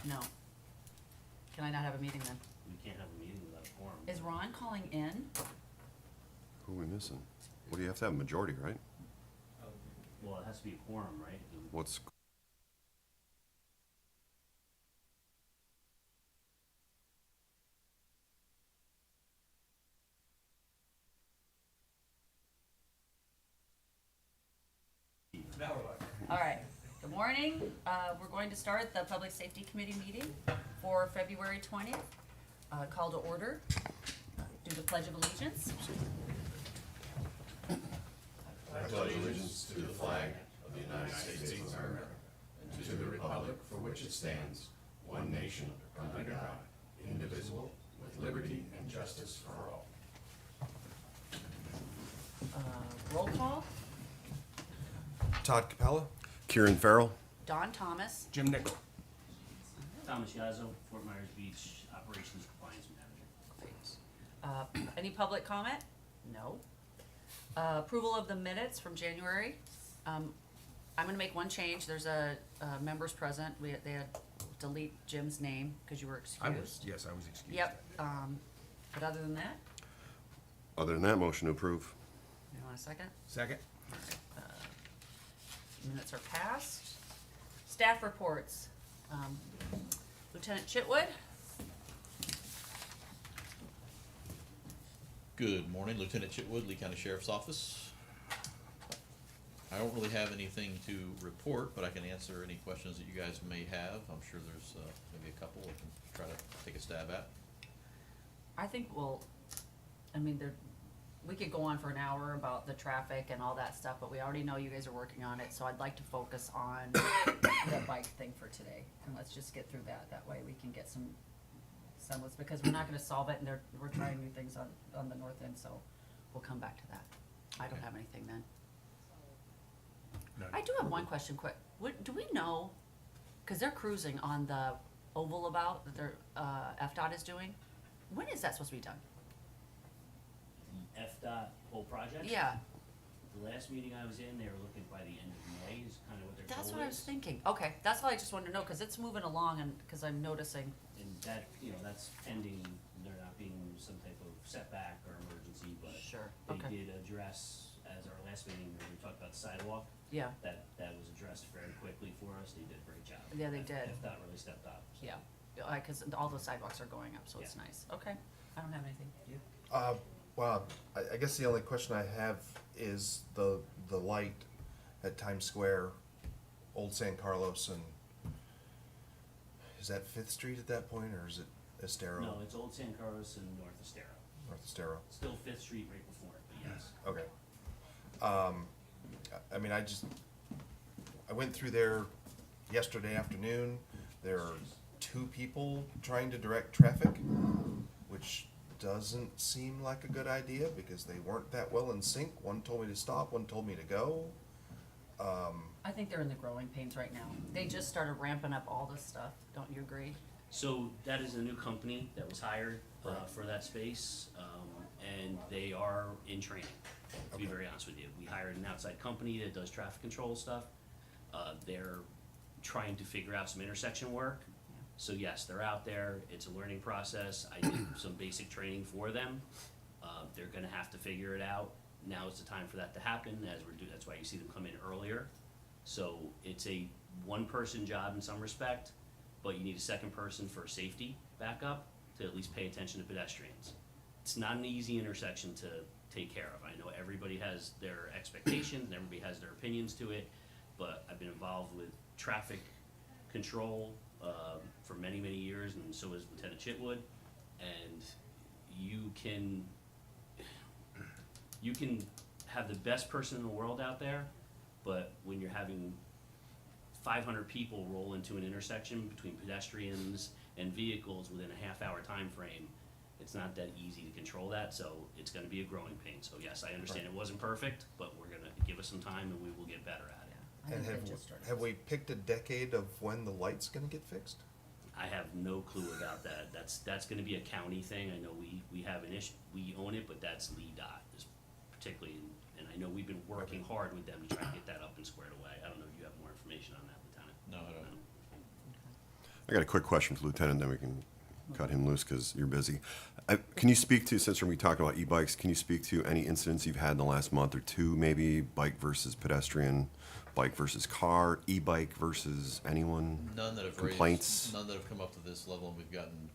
No. Can I not have a meeting then? We can't have a meeting without a quorum. Is Ron calling in? Who are we missing? What do you have to have, a majority, right? Well, it has to be a quorum, right? What's, All right, good morning. We're going to start the Public Safety Committee meeting for February 20th. Call to order. Do the Pledge of Allegiance. I pledge allegiance to the flag of the United States of America and to the republic for which it stands, one nation, under God, indivisible, with liberty and justice for all. Roll call. Todd Capella. Kieran Farrell? Don Thomas. Jim Nickel. Thomas Yazzo, Fort Myers Beach Operations Compliance Manager. Any public comment? No. Approval of the minutes from January. I'm gonna make one change. There's members present. They had delete Jim's name because you were excused. I was excused. Yep, but other than that, Other than that, motion to approve. you want a second? Second. Minutes are passed. Staff reports. Lieutenant Chitwood. Good morning, Lieutenant Chitwood, Lee County Sheriff's Office. I don't really have anything to report, but I can answer any questions that you guys may have. I'm sure there's maybe a couple I can try to take a stab at. I think we could go on for an hour about the traffic and all that stuff, but we already know you guys are working on it, so I'd like to focus on the bike thing for today. And let's just get through that. That way we can get some semblance, because we're not gonna solve it, and we're trying new things on the north end, so we'll come back to that. I don't Okay. have anything then. No, I do have one question quick. Do we know, cause they're cruising on the oval about that their, FDOT is doing, when is that supposed to be done? The FDOT whole project? Yeah, The last meeting I was in, they were looking by the end of May is kind of what their goal is. that's what I was thinking. Okay, that's what I just wanted to know, cause it's moving along and, cause I'm noticing, And that, that's pending, there not being some type of setback or emergency, but Sure, they okay. did address, as our last meeting, when we talked about the sidewalk, yeah, that was addressed very quickly for us. They did a great job. Yeah, they did. FDOT really stepped up. so. yeah. Cause all the sidewalks are going up, so it's Yeah. nice. Okay, I don't have anything. You? Well, I guess the only question I have is the light at Times Square, Old San Carlos, and is that Fifth Street at that point, or is it Estero? No, it's Old San Carlos and North Estero. North Estero. Still Fifth Street right before it, but yes. Okay. I mean, I went through there yesterday afternoon. There are two people trying to direct traffic, which doesn't seem like a good idea because they weren't that well in sync. One told me to stop, one told me to go. I think they're in the growing pains right now. They just started ramping up all this stuff. Don't you agree? So that is a new company that was hired Right. for that space, and they are in training, to be Okay. very honest with you. We hired an outside company that does traffic control stuff. They're trying to figure out some intersection work. So yes, they're out there. It's a learning process. I did some basic training for them. They're gonna have to figure it out. Now is the time for that to happen, that's why you see them come in earlier. So it's a one-person job in some respect, but you need a second person for safety backup to at least pay attention to pedestrians. It's not an easy intersection to take care of. I know everybody has their expectations and everybody has their opinions to it, but I've been involved with traffic control for many, many years, and so is Lieutenant Chitwood. And you can have the best person in the world out there, but when you're having 500 people roll into an intersection between pedestrians and vehicles within a half-hour time frame, it's not that easy to control that, so it's gonna be a growing pain. So yes, I understand it wasn't perfect, but we're gonna give us some time and we will get better at it. I And think they just started. have we picked a decade of when the light's gonna get fixed? I have no clue about that. That's gonna be a county thing. I know we have we own it, but that's Lee Dot is particularly, and I know we've been working hard with them to try to get that up and squared away. I don't know if you have more information on that, Lieutenant. No, I don't. I got a quick question for Lieutenant, then we can cut him loose because you're busy. Can you speak to, since we're talking about e-bikes, can you speak to any incidents you've had in the last month or two, maybe bike versus pedestrian, bike versus car, e-bike versus anyone? None that have Complaints? raised, none that have come up to this level, and we've gotten,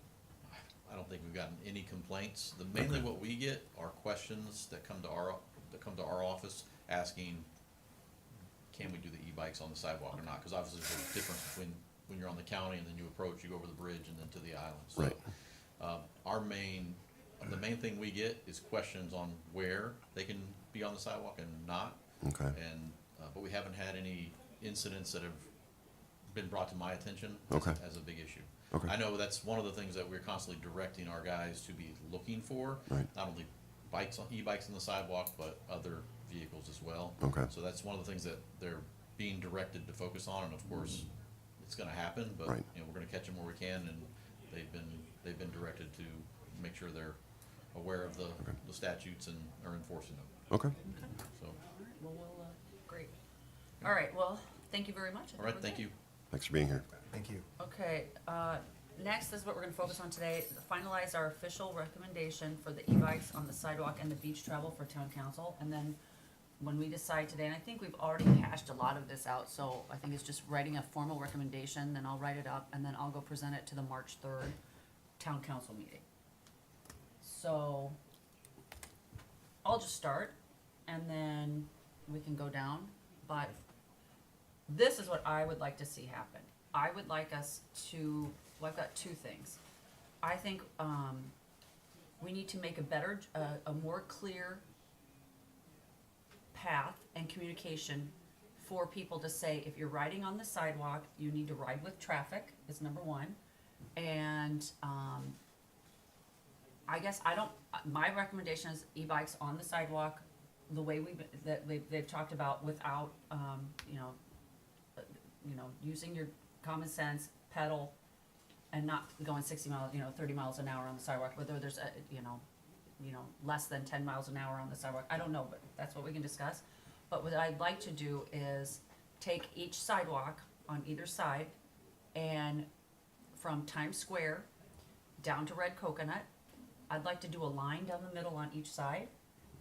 I don't think we've gotten any complaints. Mainly what we get are questions that come to our office asking, can we do the e-bikes on the sidewalk or not? Cause obviously there's a difference between when you're on the county and then you approach, you go over the bridge and then to the island. So, Right. the main thing we get is questions on where they can be on the sidewalk and not. Okay. And, but we haven't had any incidents that have been brought to my attention Okay. as a big issue. Okay. I know that's one of the things that we're constantly directing our guys to be looking for. Right. Not only e-bikes on the sidewalk, but other vehicles as well. Okay. So that's one of the things that they're being directed to focus on, and of course, it's gonna happen, but, Right. you know, we're gonna catch them where we can, and they've been directed to make sure they're aware of the statutes and are enforcing them, Okay. so. Well, great. All right, well, thank you very much. I think All right, we're thank good. you. Thanks for being here. Thank you. Okay, next is what we're gonna focus on today, finalize our official recommendation for the e-bikes on the sidewalk and the beach travel for town council. And then when we decide today, and I think we've already hashed a lot of this out, so I think it's just writing a formal recommendation, then I'll write it up, and then I'll go present it to the March 3rd town council meeting. So, I'll just start, and then we can go down, but this is what I would like to see happen. I would like us to, well, I've got two things. I think, we need to make a more clear path and communication for people to say, if you're riding on the sidewalk, you need to ride with traffic, is number one. And, I guess my recommendation is e-bikes on the sidewalk, the way they've talked about without, using your common sense, pedal, and not going 60 miles, 30 miles an hour on the sidewalk, whether there's less than 10 miles an hour on the sidewalk, I don't know, but that's what we can discuss. But what I'd like to do is take each sidewalk on either side, and from Times Square down to Red Coconut, I'd like to do a line down the middle on each side,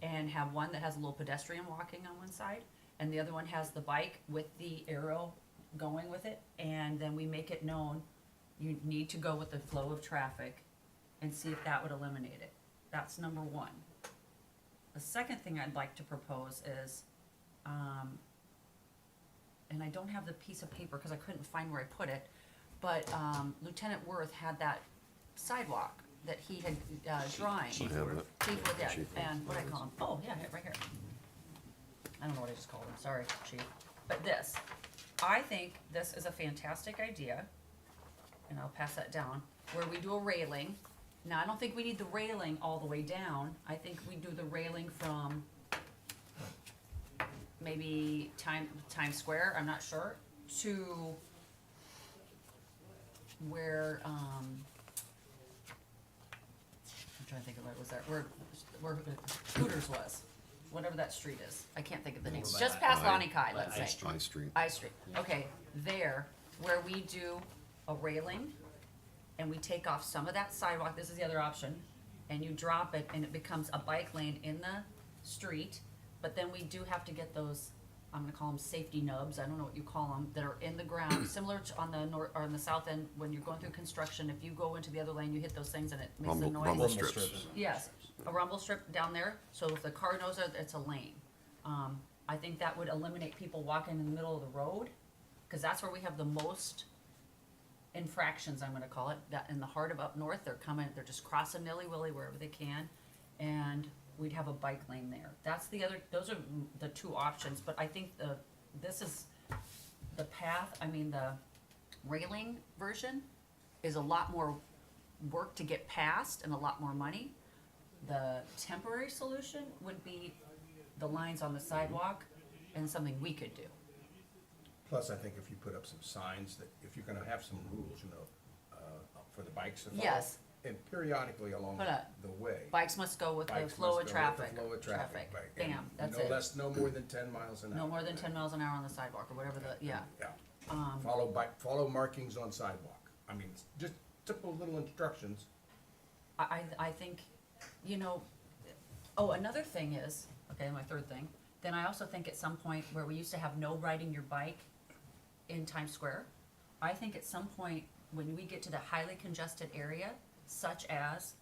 and have one that has a little pedestrian walking on one side, and the other one has the bike with the arrow going with it, and then we make it known you need to go with the flow of traffic, and see if that would eliminate it. That's number one. The second thing I'd like to propose is, and I don't have the piece of paper because I couldn't find where I put it, but Lieutenant Worth had that sidewalk that he had drawing. Chief I have Worth. it. Chief Worth, yeah, Chief and what do I call him? Oh, yeah, right here. I don't know what I just called him, sorry, Chief. But this, I think this is a fantastic idea, and I'll pass that down, where we do a railing. Now, I don't think we need the railing all the way down. I think we do the railing from maybe Times Square, I'm not sure, to where, I'm trying to think of what was that, where Hooters was, whatever that street is. I can't think of the name. Over by Just I- past I- Lonnie Kai, let's I say. Street. I Street. I Street, okay, there, where we do a railing, and we take off some of that sidewalk, this is the other option, and you drop it, and it becomes a bike lane in the street, but then we do have to get those, I'm gonna call them safety nubs, I don't know what you call them, that are in the ground, similar to on the north, or on the south end, when you're going through construction, if you go into the other lane, you hit those things and it makes a noise. Rumble Rumble strips. strips. Yes, a rumble strip down there, so if the car knows that it's a lane. I think that would eliminate people walking in the middle of the road, cause that's where we have the most infractions, I'm gonna call it, that in the heart of up north, they're just crossing nilly-willy wherever they can, and we'd have a bike lane there. Those are the two options, but I think this is the path, the railing version is a lot more work to get past and a lot more money. The temporary solution would be the lines on the sidewalk and something we could do. Plus, I think if you put up some signs that, if you're gonna have some rules, for the bikes to follow. Yes. And periodically along Put up. the way. Bikes must go with the bikes flow must of go traffic. with the flow of traffic. Right. And Bam, that's it. No more than 10 miles an hour. No more than 10 miles an hour on the sidewalk or whatever yeah. Yeah. Follow markings on sidewalk. I mean, just simple little instructions. I think, you know, oh, another thing is, okay, my third thing, then I also think at some point where we used to have no riding your bike in Times Square, I think at some point when we get to the highly congested area, such as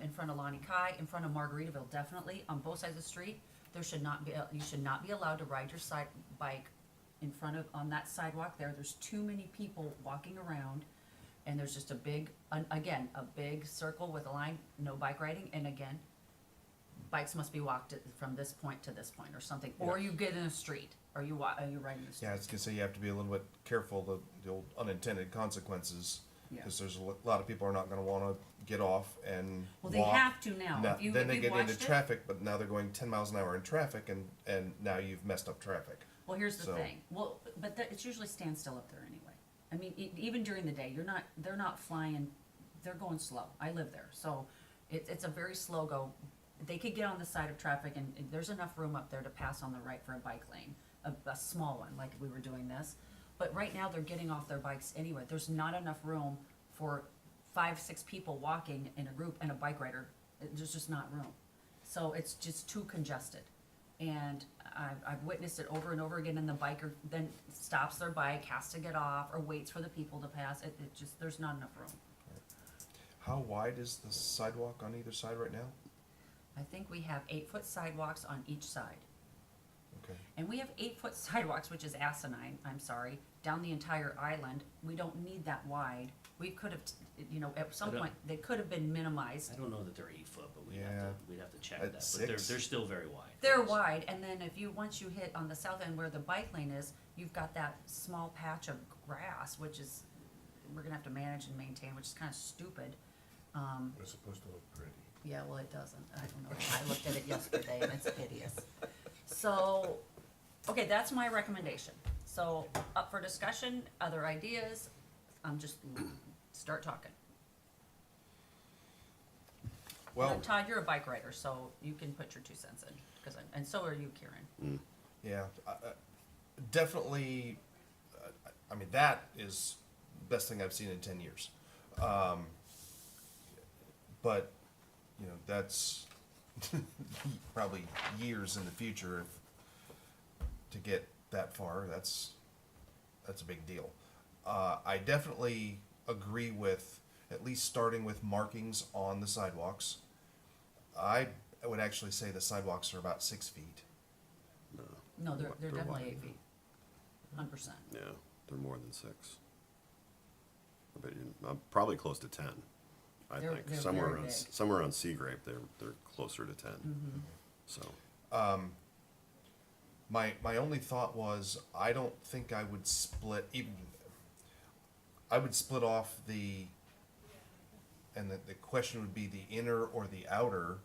in front of Lonnie Kai, in front of Margaritaville, definitely, on both sides of the street, there should not be, you should not be allowed to ride your side bike in front of, on that sidewalk there. There's too many people walking around, and there's just a big, again, a big circle with a line, no bike riding, and again, bikes must be walked from this point to this point or something, or you get in a street, or you are you riding the street. Yeah, I was gonna say you have to be a little bit careful, the old unintended consequences. Yeah. Cause there's a lot of people are not gonna wanna get off and Well, they walk. have to now. Now- If you, then if they you get into watched it, traffic, but now they're going 10 miles an hour in traffic, and now you've messed up traffic. well, here's the So- thing. Well, but it's usually standstill up there anyway. I mean, even during the day, they're not flying, they're going slow. I live there, so it's a very slow go. They could get on the side of traffic, and there's enough room up there to pass on the right for a bike lane, a small one, like we were doing this. But right now, they're getting off their bikes anyway. There's not enough room for 5, 6 people walking in a group and a bike rider. There's just not room. So it's just too congested. And I've witnessed it over and over again, and the biker then stops their bike, has to get off, or waits for the people to pass. It just, there's not enough room. How wide is the sidewalk on either side right now? I think we have 8-foot sidewalks on each side. Okay. And we have 8-foot sidewalks, which is asinine, I'm sorry, down the entire island. We don't need that wide. We could have, you know, at some I don't- point, they could have been minimized. I don't know that they're 8 foot, but Yeah. we'd have to check At that, but they're 6? still very wide. They're Yes. wide, and then if you, once you hit on the south end where the bike lane is, you've got that small patch of grass, which is, we're gonna have to manage and maintain, which is kinda stupid. It's supposed to look pretty. Yeah, well, it doesn't, I don't know, I looked at it yesterday and it's hideous. So, okay, that's my recommendation. So, up for discussion, other ideas, just start talking. Well, Todd, you're a bike rider, so you can put your 2 cents in, and so are you, Kieran. yeah, definitely, I mean, that is the best thing I've seen in 10 years. But, you know, that's probably years in the future to get that far. That's a big deal. I definitely agree with at least starting with markings on the sidewalks. I would actually say the sidewalks are about 6 feet. No, they're They're definitely wide. 8 feet, 100%. Yeah, they're more than 6. I bet probably close to 10. I They're- think they're somewhere very around big. somewhere on Seagrape, they're closer to 10. So My only thought was I don't think I would split even. I would split off and the question would be the inner or the outer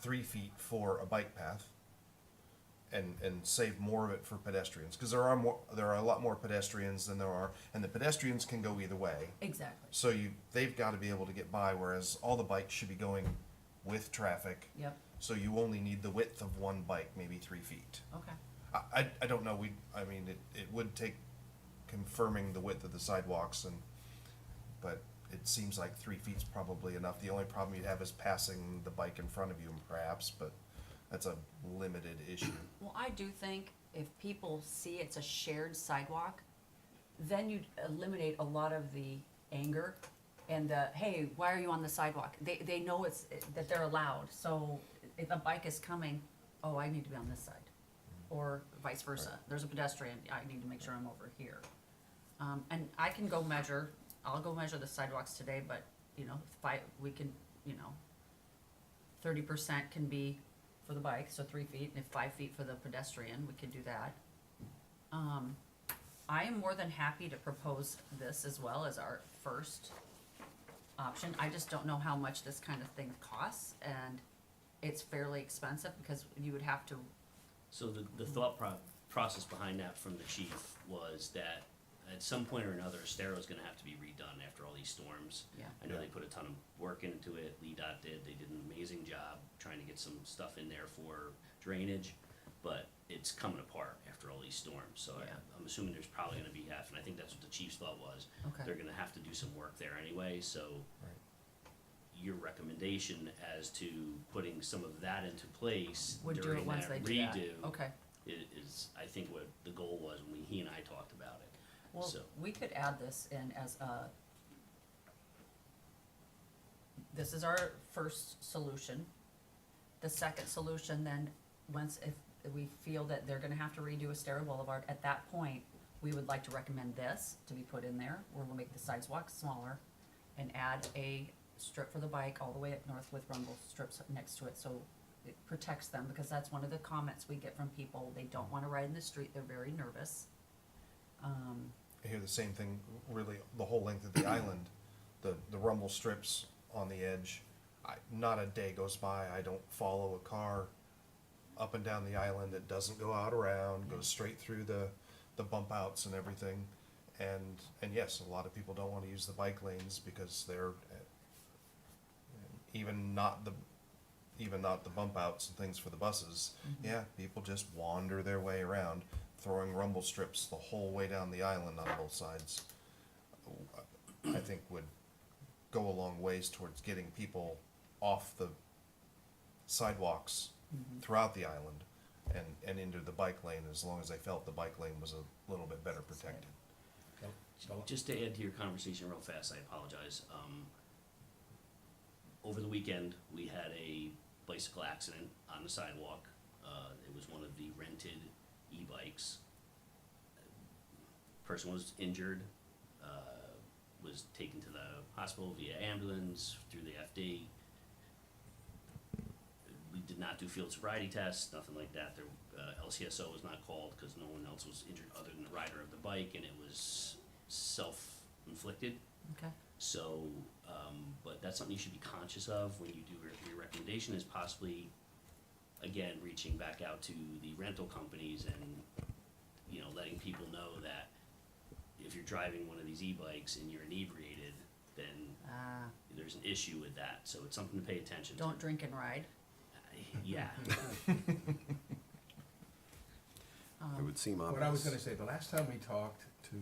3 feet for a bike path, and save more of it for pedestrians, because there are a lot more pedestrians than there are, and the pedestrians can go either way. Exactly, So they've got to be able to get by, whereas all the bikes should be going with traffic. yep, So you only need the width of one bike, maybe 3 feet. okay. I don't know, I mean, it would take confirming the width of the sidewalks but it seems like 3 feet's probably enough. The only problem you'd have is passing the bike in front of you perhaps, but that's a limited issue. Well, I do think if people see it's a shared sidewalk, then you'd eliminate a lot of the anger and the, hey, why are you on the sidewalk? They know that they're allowed, so if a bike is coming, oh, I need to be on this side. Or vice versa, there's a pedestrian, I need to make sure I'm over here. And I can go measure, I'll go measure the sidewalks today, but, you know, we can, you know, 30% can be for the bike, so 3 feet, and if 5 feet for the pedestrian, we could do that. I am more than happy to propose this as well as our first option. I just don't know how much this kind of thing costs, and it's fairly expensive because you would have to, So the thought process behind that from the chief was that at some point or another, Estero's gonna have to be redone after all these storms. Yeah. I know they put a ton of work into it, Lee Dot did, they did an amazing job trying to get some stuff in there for drainage, but it's coming apart after all these storms, so Yeah. I'm assuming there's probably gonna be half, and I think that's what the chief's thought was. Okay. They're gonna have to do some work there anyway, so Right. your recommendation as to putting some of that into place Would do during it once that they do that. redo Okay. is, I think, what the goal was when he and I talked about it. Well, So, we could add this in as a, this is our first solution. The second solution then, once if we feel that they're gonna have to redo Estero Boulevard, at that point, we would like to recommend this to be put in there, where we'll make the sidewalk smaller and add a strip for the bike all the way up north with rumble strips next to it, so it protects them, because that's one of the comments we get from people. They don't wanna ride in the street, they're very nervous. I hear the same thing, really, the whole length of the island, the rumble strips on the edge. Not a day goes by, I don't follow a car up and down the island that doesn't go out around, goes straight through the bump outs and everything. And yes, a lot of people don't wanna use the bike lanes because they're, even not the bump outs and things for the buses. Yeah, people just wander their way around, throwing rumble strips the whole way down the island on both sides. I think would go a long ways towards getting people off the sidewalks throughout the island and into the bike lane, as long as they felt the bike lane was a little bit better protected. just to add to your conversation real fast, I apologize. Over the weekend, we had a bicycle accident on the sidewalk. It was one of the rented e-bikes. Person was injured, was taken to the hospital via ambulance through the FD. We did not do field sobriety tests, nothing like that. There, LCSO was not called because no one else was injured other than the rider of the bike, and it was self-inflicted. Okay. So, but that's something you should be conscious of when you do your recommendation, is possibly, again, reaching back out to the rental companies and, you know, letting people know that if you're driving one of these e-bikes and you're inebriated, then there's an issue with that, so it's something to pay attention to. Don't drink and ride. Yeah, It would seem obvious. What I was gonna say, the last time we talked to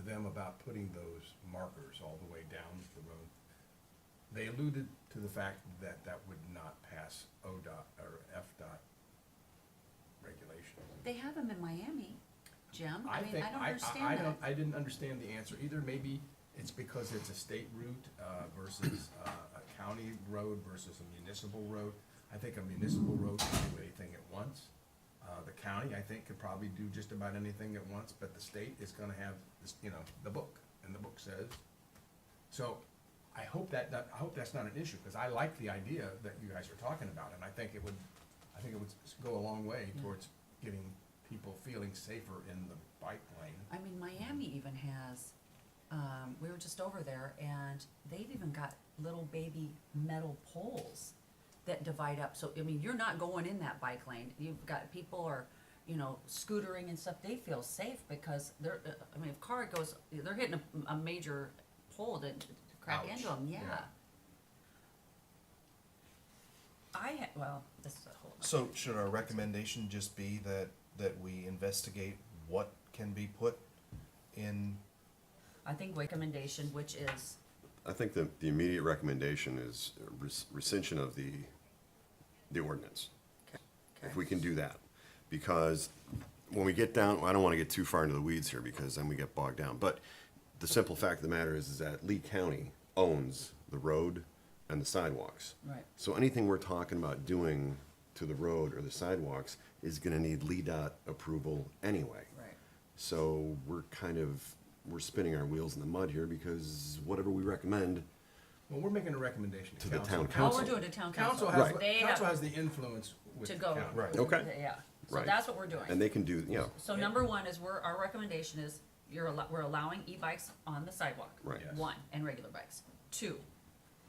them about putting those markers all the way down the road, they alluded to the fact that that would not pass ODOT or FDOT regulations. They have them in Miami, Jim. I mean, think- I don't understand that. I didn't understand the answer either. Maybe it's because it's a state route versus a county road versus a municipal road. I think a municipal road can do anything at once. The county, I think, could probably do just about anything at once, but the state is gonna have this, you know, the book, and the book says. So I hope that's not an issue, because I like the idea that you guys are talking about, and I think it would go a long way towards getting people feeling safer in the bike lane. I mean, Miami even has, we were just over there, and they've even got little baby metal poles that divide up. So, I mean, you're not going in that bike lane. You've got people are, you know, scootering and stuff. They feel safe because they're, I mean, if car goes, they're hitting a major pole to crack Ouch. into them, yeah. Yeah. Well, this is a whole. nother- So should our recommendation just be that we investigate what can be put in? I think recommendation, which is, I think the immediate recommendation is rescission of the ordinance. If we can do that, because when we get down, I don't wanna get too far into the weeds here, because then we get bogged down, but the simple fact of the matter is that Lee County owns the road and the sidewalks. right, So anything we're talking about doing to the road or the sidewalks is gonna need LEDOT approval anyway. right. So we're spinning our wheels in the mud here, because whatever we recommend, Well, we're making a recommendation To to the council. town Oh, council. we're doing it to town council. Council has, Right. They council have has the influence with to the go. county. Right. Okay. Yeah, so Right. that's what we're doing. and they can do, you know, So number one is our recommendation is we're allowing e-bikes on the sidewalk. Right. Yes. One, and regular bikes. Two,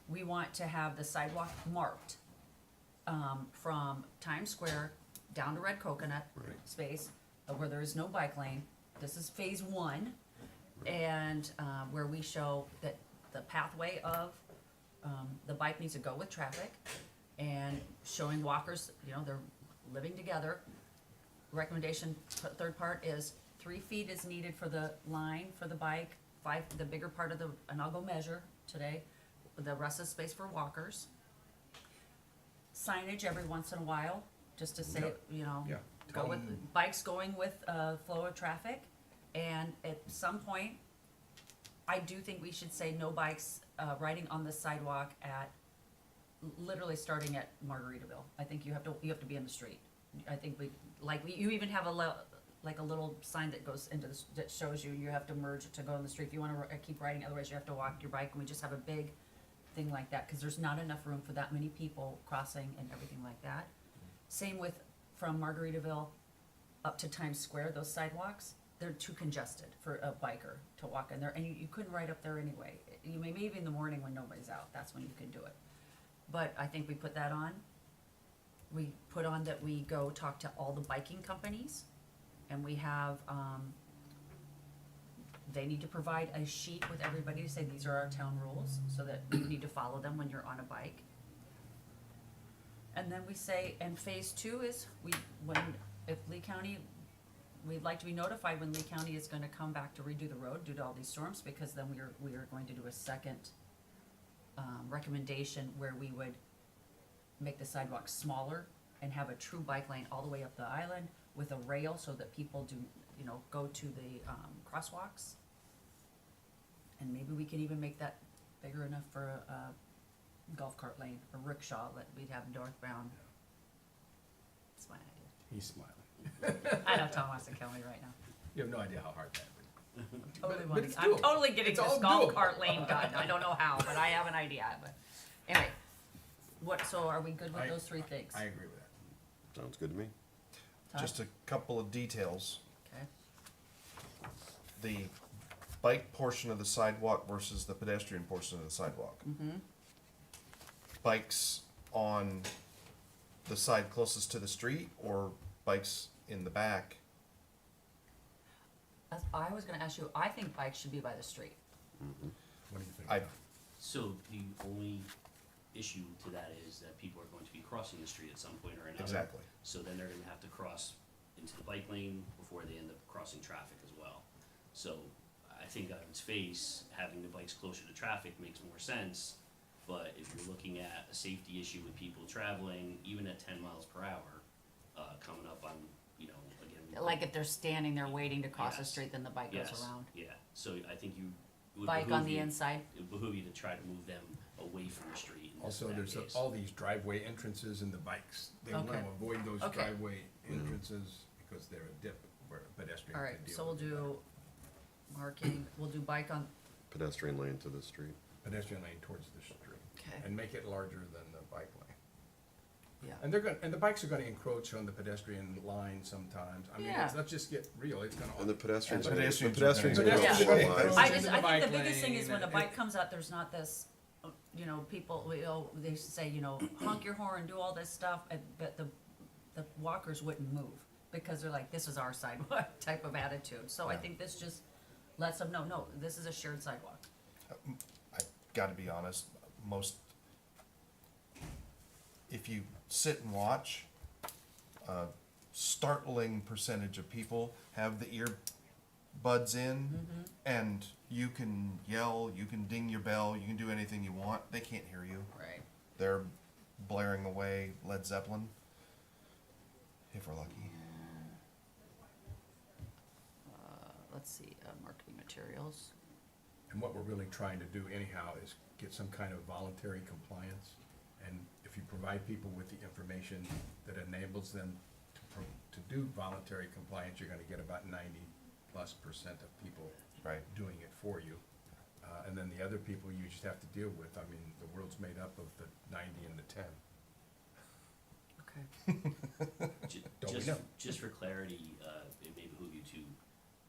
we want to have the sidewalk marked, from Times Square down to Red Coconut space, where there is no bike lane. This is phase one. And, where we show that the pathway of, the bike needs to go with traffic, and showing walkers, you know, they're living together. recommendation, third part is 3 feet is needed for the line for the bike, 5, the bigger part of the, and I'll go measure today, the rest of the space for walkers. Signage every once in a while, just to say, you know, Yeah. go with, bikes going with, flow of traffic. And at some point, I do think we should say no bikes, riding on the sidewalk at, literally starting at Margaritaville. I think you have to be in the street. I think you even have like a little sign that goes into this, that shows you have to merge to go in the street. If you wanna keep riding, otherwise you have to walk your bike, and we just have a big thing like that, cause there's not enough room for that many people crossing and everything like that. Same with from Margaritaville up to Times Square, those sidewalks, they're too congested for a biker to walk in there, and you couldn't ride up there anyway. You may, maybe in the morning when nobody's out, that's when you can do it. But I think we put that on. We put on that we go talk to all the biking companies, and we have, they need to provide a sheet with everybody to say, these are our town rules, so that you need to follow them when you're on a bike. And then we say, and phase 2 is, if Lee County, we'd like to be notified when Lee County is gonna come back to redo the road due to all these storms, because then we are going to do a second, recommendation where we would make the sidewalks smaller and have a true bike lane all the way up the island with a rail so that people do, go to the, crosswalks. And maybe we can even make that bigger enough for a golf cart lane, a rickshaw that we'd have northbound. That's my idea. He's smiling. I know Tom wants to kill me right now. You have no idea how hard that would be. Totally But wanting, it's I'm doable. totally getting It's this all golf doable. cart lane done. I don't know how, but I have an idea, but anyway. So are we good with those 3 things? I agree with that. Sounds good to me. Todd? Just a couple of details. Okay, The bike portion of the sidewalk versus the pedestrian portion of the sidewalk. Bikes on the side closest to the street or bikes in the back? I was gonna ask you, I think bikes should be by the street. What do you think? I, So the only issue to that is that people are going to be crossing the street at some point or another. exactly. So then they're gonna have to cross into the bike lane before they end up crossing traffic as well. So I think on its face, having the bikes closer to traffic makes more sense. But if you're looking at a safety issue with people traveling, even at 10 miles per hour, coming up on, again. Like if they're standing there waiting to cross the Yes. street, then the bike goes Yes, around. yeah, so I think it would Bike on behoove the you- inside. It would behoove you to try to move them away from the street. in Also, that there's case. all these driveway entrances and the bikes. They want Okay. to avoid those Okay. driveway entrances because they're a dip where a pedestrian Alright, can deal so we'll with it better. do marking, we'll do bike on, Pedestrian lane to the street. Pedestrian lane towards the street. Okay. And make it larger than the bike lane. yeah. And the bikes are gonna encroach on the pedestrian line sometimes. I mean, Yeah. let's just get real, it's gonna. And the pedestrians, And the pedestrians are pedestrians are gonna- gonna Yeah. follow Yeah. lines. I into just, the I think bike the biggest thing is lane when a and- bike comes out, there's not this, people, they say, honk your horn, do all this stuff, but the walkers wouldn't move, because they're like, this is our sidewalk type of attitude. So I Yeah. think this just lets them know, no, this is a shared sidewalk. I gotta be honest, if you sit and watch, a startling percentage of people have the earbuds in, and you can yell, you can ding your bell, you can do anything you want, they can't hear you. Right. They're blaring away Led Zeppelin, if we're lucky. Let's see, marketing materials. And what we're really trying to do anyhow is get some kind of voluntary compliance. And if you provide people with the information that enables them to do voluntary compliance, you're gonna get about 90+% of people Right. doing it for you. And then the other people you just have to deal with. I mean, the world's made up of the 90 and the 10. Okay. Don't we Just, know? just for clarity, it may behoove you to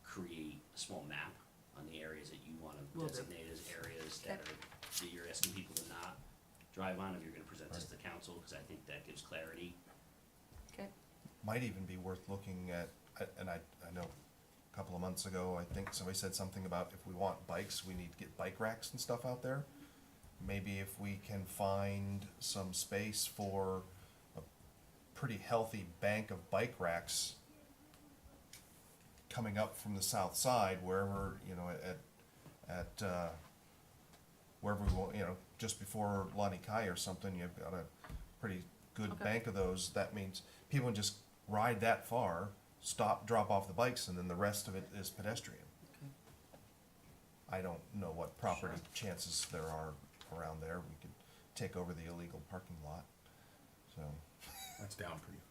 create a small map on the areas that you wanna Will do. designate as areas that you're asking people to not drive on, if you're gonna present this to council, cause I think that gives clarity. Okay. Might even be worth looking at, and I know a couple of months ago, I think somebody said something about if we want bikes, we need to get bike racks and stuff out there. Maybe if we can find some space for a pretty healthy bank of bike racks coming up from the south side, wherever, you know, wherever we want, you know, just before Lani Kai or something, you've got a pretty good Okay. bank of those. That means people can just ride that far, stop, drop off the bikes, and then the rest of it is pedestrian. Okay. I don't know what property Sure. chances there are around there. We could take over the illegal parking lot, so. That's down pretty far.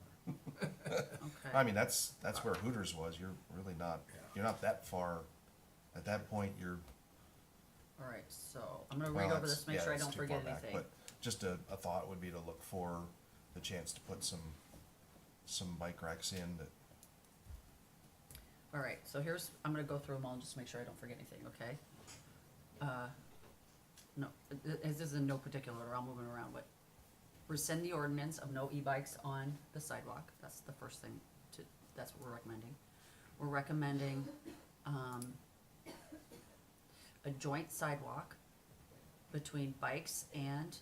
Okay. I mean, that's where Hooters was. You're really not, Yeah. you're not that far. At that point, you're. All right, so I'm gonna well, read over that's- this, make yeah, sure I that's don't too forget far back, anything. But just a thought would be to look for the chance to put some bike racks in that, All right, so here's, I'm gonna go through them all and just make sure I don't forget anything, okay? No, this is in no particular order, I'm moving around, but rescind the ordinance of no e-bikes on the sidewalk, that's the first thing that's what we're recommending. We're recommending, a joint sidewalk between bikes and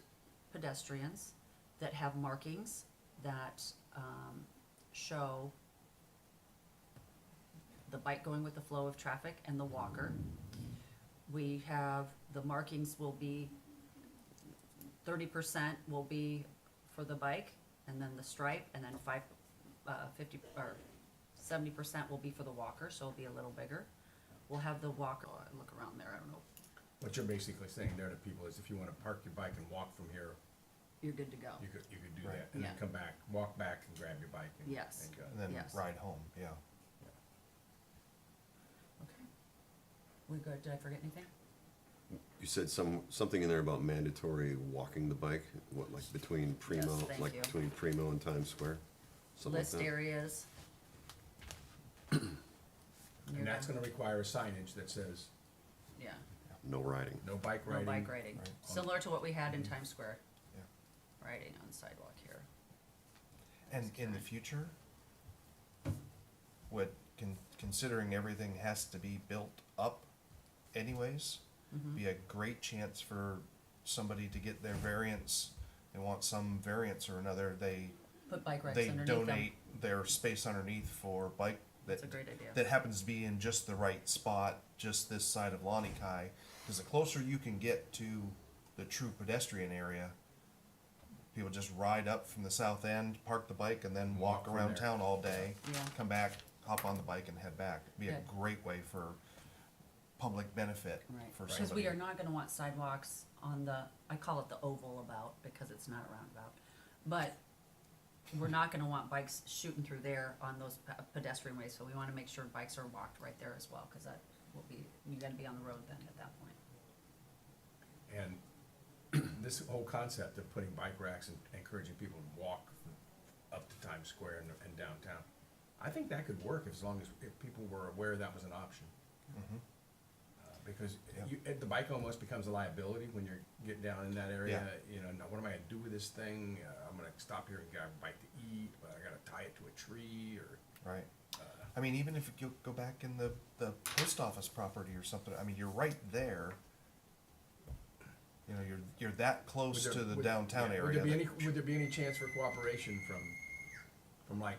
pedestrians that have markings that, show the bike going with the flow of traffic and the walker. We have, the markings will be, 30% will be for the bike, and then the stripe, and then 50, or 70% will be for the walker, so it'll be a little bigger. We'll have the walker, oh, I look around there, I don't know, What you're basically saying there to people is if you wanna park your bike and walk from here, you're good to go. you could do Right. that, and then Yeah. come back, walk back and grab your bike and. Yes. and go. and then Yes. ride home, yeah. Okay. We good, did I forget anything? You said something in there about mandatory walking the bike, what, like between Primo, thank like you. between Primo and Times Square? Something like List that? areas. And that's gonna require a signage that says, Yeah, No riding. no bike no riding. bike riding, Right. similar to what we had in Times Square, Yeah. riding on sidewalk here. And in the future, considering everything has to be built up anyways, Mm-hmm. be a great chance for somebody to get their variance. They want some variance or another, Put bike racks they underneath them. donate their space underneath for bike That's that a great idea. that happens to be in just the right spot, just this side of Lani Kai. Because the closer you can get to the true pedestrian area, people just ride up from the south end, park the bike, and then walk Walk from around there. town all day, Yeah. come back, hop on the bike, and head back. It'd be a Good. great way for public benefit Right, for because somebody. we are not gonna want sidewalks on the, I call it the oval about, because it's not a roundabout. But we're not gonna want bikes shooting through there on those pedestrian ways, so we wanna make sure bikes are walked right there as well, cause that will be, you're gonna be on the road then at that point. And this whole concept of putting bike racks and encouraging people to walk up to Times Square and downtown, I think that could work as long as, if people were aware that was an option. Mhm. Because Yeah. the bike almost becomes a liability when you're getting down in that area, you know, now what am I gonna do with this thing? I'm gonna stop here and grab a bite to eat, but I gotta tie it to a tree or, Right. I mean, even if you go back in the post office property or something, I mean, you're right there. You know, you're that close Would there- to the would- downtown yeah, area. that- Would there be any chance for cooperation from like,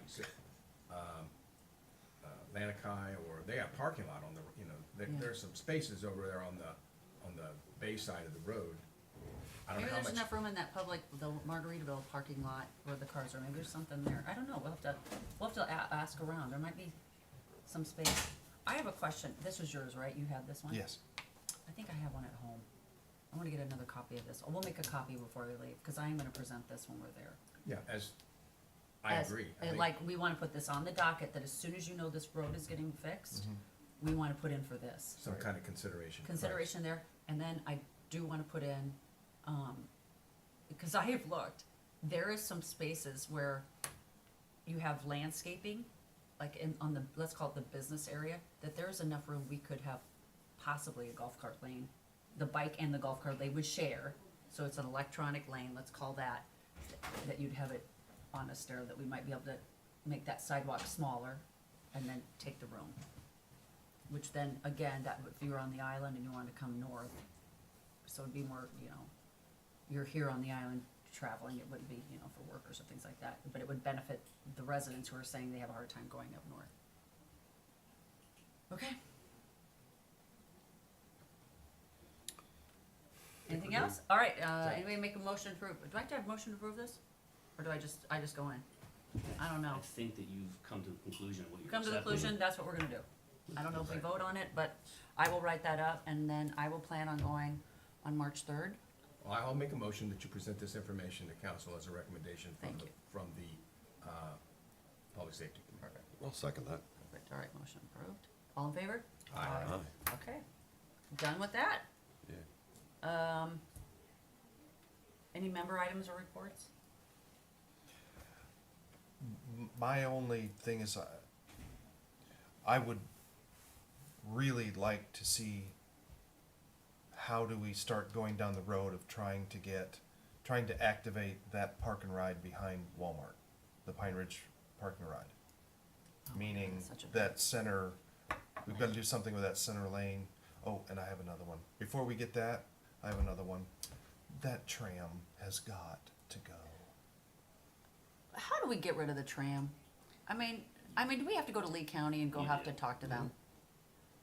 Lanakai, or they have parking lot on the, you know, Yeah. there's some spaces over there on the bay side of the road. I don't Maybe know how there's much, enough room in that public, the Margaritaville parking lot where the cars are, maybe there's something there, I don't know, we'll have to ask around, there might be some space. I have a question, this was yours, right, you have this one? Yes. I think I have one at home. I wanna get another copy of this. We'll make a copy before we leave, cause I am gonna present this when we're there. yeah, I As- agree. I think- Like, we wanna put this on the docket, that as soon as you know this road is getting fixed, we wanna put in for this. Some kind of consideration. Consideration there, and then I do wanna put in, because I have looked, there is some spaces where you have landscaping, like on the, let's call it the business area, that there's enough room, we could have possibly a golf cart lane. The bike and the golf cart, they would share, so it's an electronic lane, let's call that, that you'd have it on a stair, that we might be able to make that sidewalk smaller and then take the room. Which then, again, that, if you were on the island and you wanted to come north, so it'd be more, you know, you're here on the island traveling, it wouldn't be, you know, for workers or things like that, but it would benefit the residents who are saying they have a hard time going up north. Okay. Anything else? All right, anybody make a motion to approve, do I have to have a motion to approve this? Or do I just go in? I don't know. I think that you've come to the conclusion of what you're Come to the accepting. conclusion, that's what we're gonna do. I don't know if we vote on it, but I will write that up, and then I will plan on going on March third. Well, I'll make a motion that you present this information to council as a recommendation Thank you. from the, Public Safety Committee. Perfect, I'll second that. perfect, all right, motion approved. All in favor? Aye. Okay, done with that. Yeah. Any member items or reports? My only thing is, I would really like to see how do we start going down the road of trying to activate that park and ride behind Walmart, the Pine Ridge Park and Ride. Oh, Meaning that's such a- that center, we've gotta do something with that center lane. Oh, and I have another one. Before we get that, I have another one. That tram has got to go. How do we get rid of the tram? I mean, do we have to go to Lee County and go You have do. to talk to them?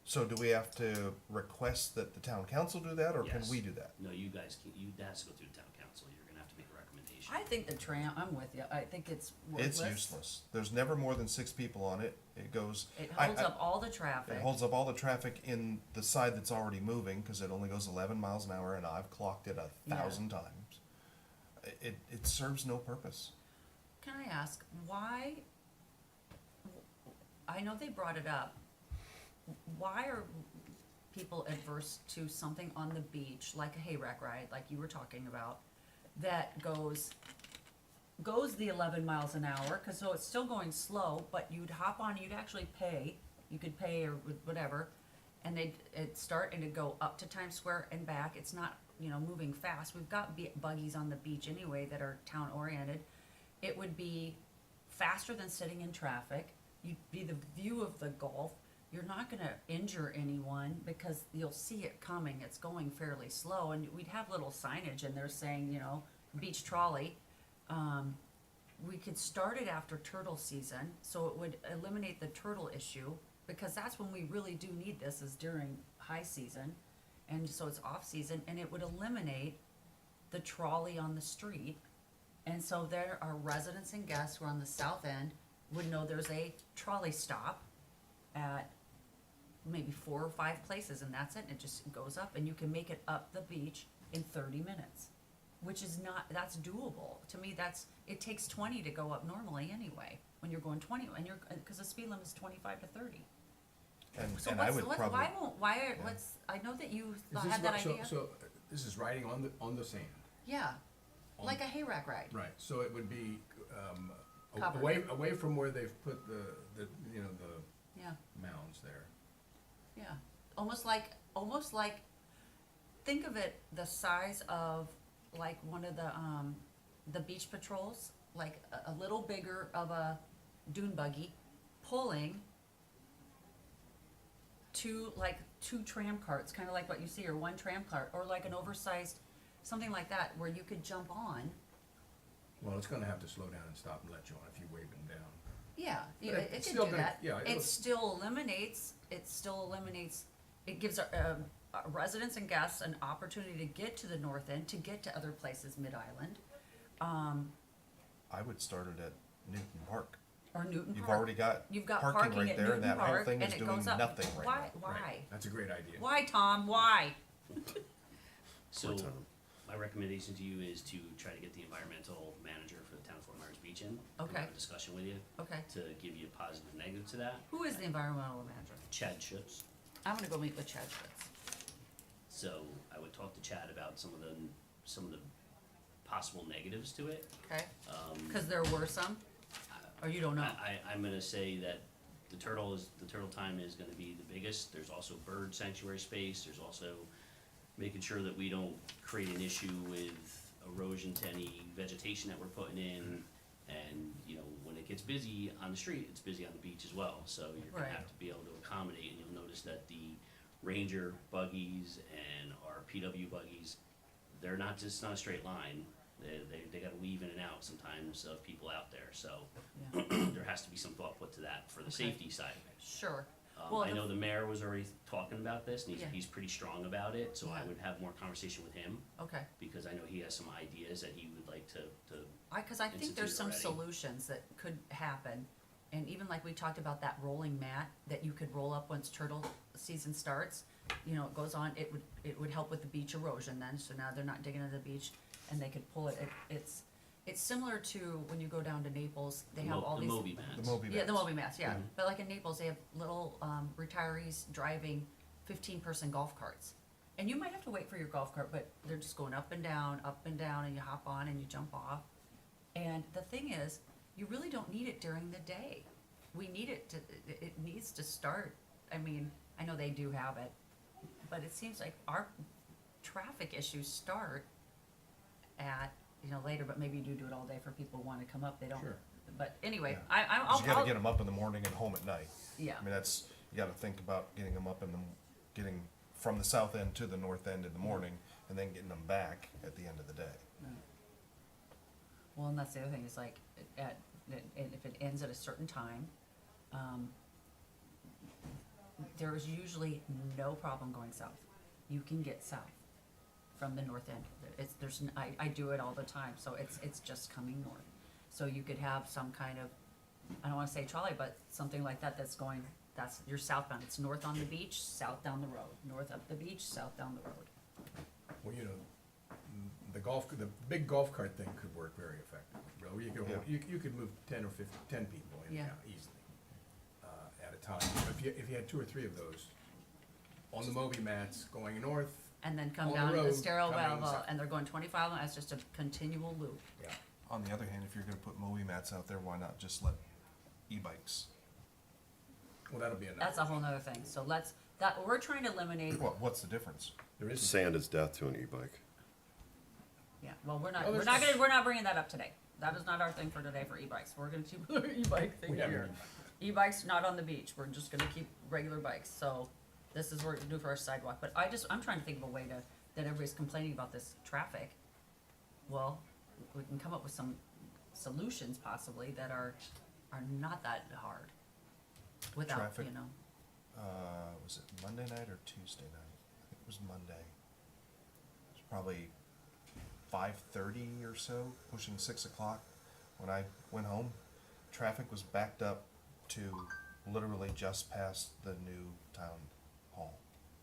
So do we have to request that the town council do that, or can Yes. we do that? No, you guys can, that has to go through the town council, you're gonna have to make a recommendation. I think the tram, I'm with you, I think it's worthless. It's useless. There's never more than 6 people on it. It goes. It I- holds I- up all the traffic. It holds up all the traffic in the side that's already moving, cause it only goes 11 miles an hour, and I've clocked it 1,000 times. It serves no purpose. Can I ask, why, I know they brought it up, why are people adverse to something on the beach, like a hayrack ride, like you were talking about, that goes the 11 miles an hour, cause so it's still going slow, but you'd hop on, you'd actually pay, you could pay or whatever, and it'd start and it'd go up to Times Square and back, it's not, moving fast, we've got buggies on the beach anyway that are town oriented. It would be faster than sitting in traffic, you'd be the view of the Gulf, you're not gonna injure anyone because you'll see it coming, it's going fairly slow, and we'd have little signage in there saying, beach trolley. We could start it after turtle season, so it would eliminate the turtle issue, because that's when we really do need this, is during high season. And so it's off season, and it would eliminate the trolley on the street. And so there are residents and guests who are on the south end would know there's a trolley stop at maybe 4 or 5 places, and that's it, and it just goes up, and you can make it up the beach in 30 minutes. Which is not, that's doable. To me, it takes 20 to go up normally anyway, when you're going 20, and cause the speed limit is 25 to 30. So And I would probably. I know that you Is this had that ri- so- idea. So, this is riding on the sand. Yeah, On- like a hayrack ride. Right, so it would be, Covered. away from where they've put the Yeah, mounds there. yeah. Almost like, think of it the size of like one of the beach patrols, like a little bigger of a dune buggy, pulling two tram carts, kinda like what you see, or one tram cart, or like an oversized, something like that, where you could jump on. Well, it's gonna have to slow down and stop and let you on if you wave them down. Yeah, But it it's could still do gonna- that. yeah, It still eliminates, it gives our residents and guests an opportunity to get to the north end, to get to other places mid-island, I would start it at Newton Park. or Newton You've Park. already got You've got parking parking right at there, and Newton that whole Park, thing and is it doing goes up. nothing right Why, now. why? Right, that's a great idea. Why, Tom, why? So, Poor Tom. my recommendation to you is to try to get the environmental manager for the town of Fort Myers Beach in. and Okay. Have a discussion with you Okay, to give you a positive and negative to that. who is the environmental manager? Chad Schutz. I'm gonna go meet with Chad Schmitz. So I would talk to Chad about some of the possible negatives to it. Okay, Um, cause there were some, or you don't know? I'm gonna say that the turtle time is gonna be the biggest. There's also bird sanctuary space. There's also making sure that we don't create an issue with erosion to any vegetation that we're putting in. And, when it gets busy on the street, it's busy on the beach as well. So you're gonna Right. have to be able to accommodate, and you'll notice that the Ranger buggies and our PW buggies, it's not a straight line. They gotta weave in and out sometimes of people out there, so Yeah. there has to be some thought put to that for the Okay. safety side of it. Sure. Well, I the- know the mayor was already talking about this, and Yeah. he's pretty strong about it, so I Yeah. would have more conversation with him, Okay. because I know he has some ideas that he would like to Cause I think there's some institute already. solutions that could happen, and even like we talked about that rolling mat that you could roll up once turtle season starts. You know, it goes on, it would help with the beach erosion then, so now they're not digging into the beach, and they could pull it, it's similar to when you go down to Naples, they have all the these. Moby mats. The Moby Yeah, the mats. Moby mats, yeah, Mhm. but like in Naples, they have little, retirees driving 15-person golf carts. And you might have to wait for your golf cart, but they're just going up and down, and you hop on and you jump off. And the thing is, you really don't need it during the day. We need it to, it needs to start, I mean, I know they do have it, but it seems like our traffic issues start at, later, but maybe you do it all day for people who wanna come up, they don't. Sure. But anyway, Yeah. I'll, You gotta get them up in the morning and home at night. yeah. I mean, that's, you gotta think about getting them up getting from the south end to the north end in the morning, and then getting them back at the end of the day. Well, and that's the other thing, is like, if it ends at a certain time, there is usually no problem going south. You can get south from the north end. I do it all the time, so it's just coming north. So you could have some kind of, I don't wanna say trolley, but something like that that's going, that's your southbound. It's north on the beach, south down the road, north up the beach, south down the road. Well, the big golf cart thing could work very effectively, bro. You could move 10 or 10 people in and Yeah. out easily, at a time. If you had 2 or 3 of those on the Moby mats going north, And then come On the down the road, stairwell, coming south. and they're going 25, and it's just a continual loop. yeah. On the other hand, if you're gonna put Moby mats out there, why not just let e-bikes? Well, that'll be enough. That's a whole nother thing, so we're trying to eliminate, What's the difference? There is, Sand is death to an e-bike. yeah, well, we're Oh, there's we're not bringing that up today. That is not our thing for today for e-bikes, we're gonna keep our e-bike thing we have here. E-bikes not on the beach, we're just gonna keep regular bikes, so this is what we're gonna do for our sidewalk, but I'm trying to think of a way that everybody's complaining about this traffic. Well, we can come up with some solutions possibly that are not that hard, without, Traffic? Was it Monday night or Tuesday night? I think it was Monday. It was probably 5:30 or so, pushing 6 o'clock. When I went home, traffic was backed up to literally just past the new town hall.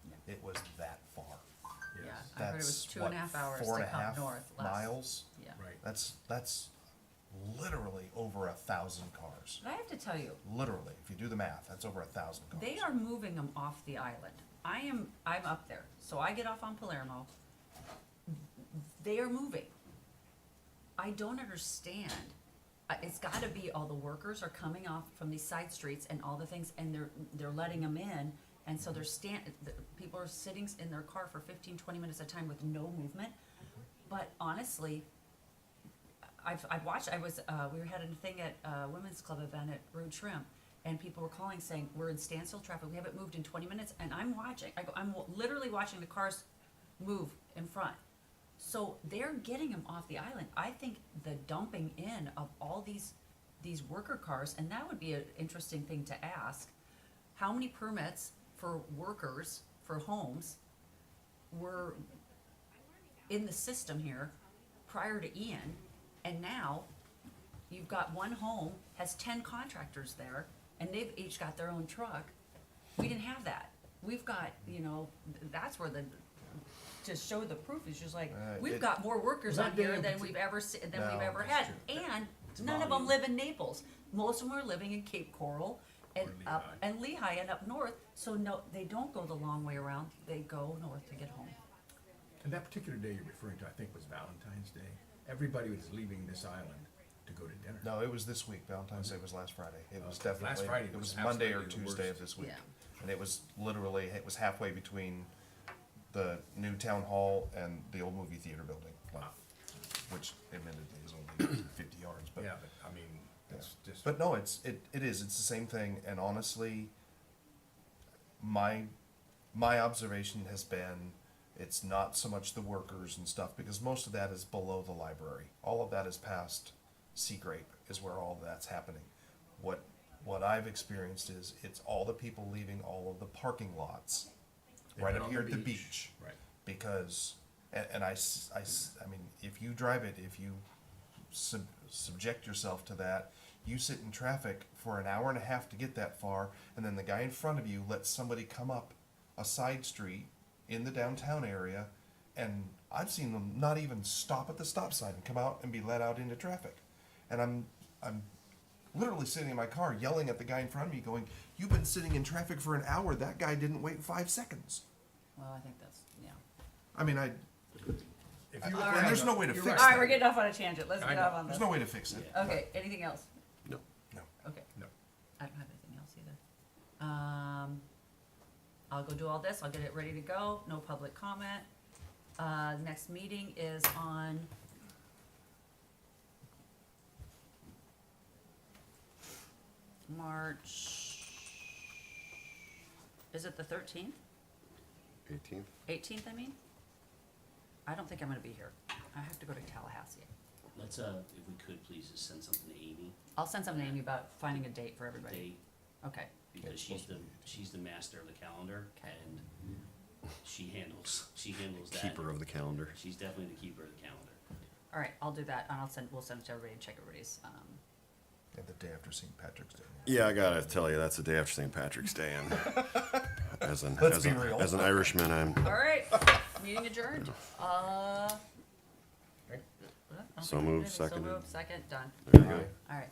Yeah. It was that far. Yeah, yes, I heard it was That's 2.5 hours Four to and a come half north last. miles. Yeah. right. That's literally over 1,000 cars. But I have to tell you, Literally, if you do the math, that's over 1,000 cars. they are moving them off the island. I'm up there, so I get off on Palermo. They are moving. I don't understand. It's gotta be all the workers are coming off from these side streets and all the things, and they're letting them in. And so people are sitting in their car for 15, 20 minutes at a time with no movement. But honestly, I've watched, we had a thing at a women's club event at Rude Shrimp, and people were calling saying, we're in standstill traffic, we haven't moved in 20 minutes, and I'm watching, I'm literally watching the cars move in front. So they're getting them off the island. I think the dumping in of all these worker cars, and that would be an interesting thing to ask, how many permits for workers, for homes, were in the system here prior to Ian, and now you've got one home, has 10 contractors there, and they've each got their own truck. We didn't have that. We've got, that's where to show the proof is just like, we've got more workers Well, on that here day than in we've ever seen, than No, we've ever that's had. true. And none of them live in Naples. Most of them are living in Cape Coral and Or up, Lehigh. and Lehigh and up north, so no, they don't go the long way around, they go north to get home. And that particular day you're referring to, I think, was Valentine's Day. Everybody was leaving this island to go to dinner. No, it was this week. Valentine's Day was last Friday. It was definitely, Last Friday it was was Monday or absolutely the Tuesday of worst. this week. Yeah. And it was literally, it was halfway between the new town hall and the old movie theater building. Wow. Which admittedly is only 50 yards, but. Yeah, but, I mean, it's just. But no, it is, it's the same thing, and honestly, my observation has been, it's not so much the workers and stuff, because most of that is below the library. All of that is past Sea Grape, is where all of that's happening. What what I've experienced is it's all the people leaving all of the parking lots They've right been up on here the at the beach. beach. Right. Because, and I mean, if you drive it, if you subject yourself to that, you sit in traffic for an hour and a half to get that far, and then the guy in front of you lets somebody come up a side street in the downtown area, and I've seen them not even stop at the stop sign and come out and be let out into traffic. And I'm literally sitting in my car yelling at the guy in front of me going, "You've been sitting in traffic for an hour, that guy didn't wait 5 seconds." Well, I think that's, yeah. I mean, If you look and at there's it, no way to you're fix right. All right, that. we're getting off on a tangent, let's I get know. off on There's this. no way to fix it. Okay, anything else? No. No. Okay. No. I don't have anything else either. I'll go do all this, I'll get it ready to go, no public comment. Next meeting is on March, is it the 13th? 18th? 18th, I mean? I don't think I'm gonna be here. I have to go to Tallahassee. Let's, if we could, please just send something to Amy, I'll send something to Amy about finding a date for everybody. date, Okay, because she's the master of the calendar, Okay. and she handles that. Keeper of the calendar. She's definitely the keeper of the calendar. all right, I'll do that, and we'll send it to everybody and check everybody's, And the day after St. Patrick's Day. Yeah, I gotta tell you, that's the day after St. Patrick's Day, and as an Let's be real. as an Irishman, I'm all right, meeting adjourned. So moved, seconded. Second, done. there you go. All right.